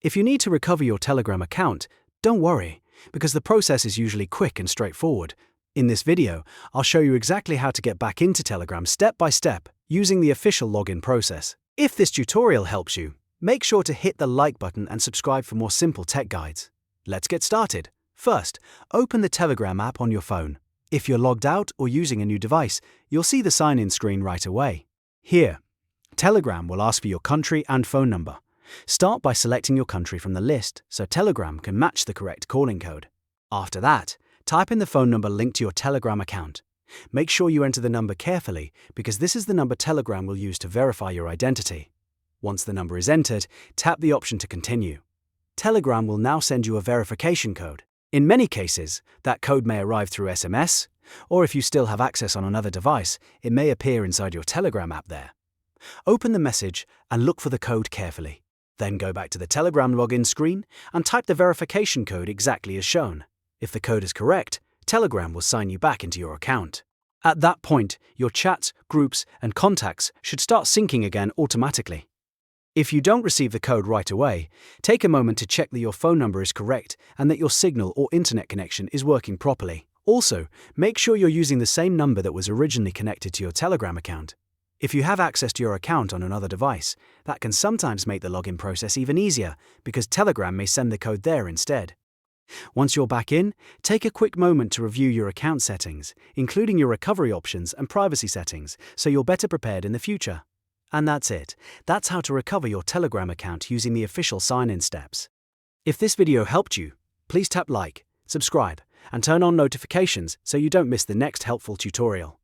If you need to recover your Telegram account, don't worry, because the process is usually quick and straightforward. In this video, I'll show you exactly how to get back into Telegram step by step using the official login process. If this tutorial helps you, make sure to hit the like button and subscribe for more simple tech guides. Let's get started. First, open the Telegram app on your phone. If you're logged out or using a new device, you'll see the sign-in screen right away. Here, Telegram will ask for your country and phone number. Start by selecting your country from the list so Telegram can match the correct calling code. After that, type in the phone number linked to your Telegram account. Make sure you enter the number carefully because this is the number Telegram will use to verify your identity. Once the number is entered, tap the option to continue. Telegram will now send you a verification code. In many cases, that code may arrive through SMS, or if you still have access on another device, it may appear inside your Telegram app there. Open the message and look for the code carefully. Then go back to the Telegram login screen and type the verification code exactly as shown. If the code is correct, Telegram will sign you back into your account. At that point, your chats, groups, and contacts should start syncing again automatically. If you don't receive the code right away, take a moment to check that your phone number is correct and that your signal or internet connection is working properly. Also, make sure you're using the same number that was originally connected to your Telegram account. If you have access to your account on another device, that can sometimes make the login process even easier because Telegram may send the code there instead. Once you're back in, take a quick moment to review your account settings, including your recovery options and privacy settings, so you're better prepared in the future. And that's it. That's how to recover your Telegram account using the official sign-in steps. If this video helped you, please tap like, subscribe, and turn on notifications so you don't miss the next helpful tutorial.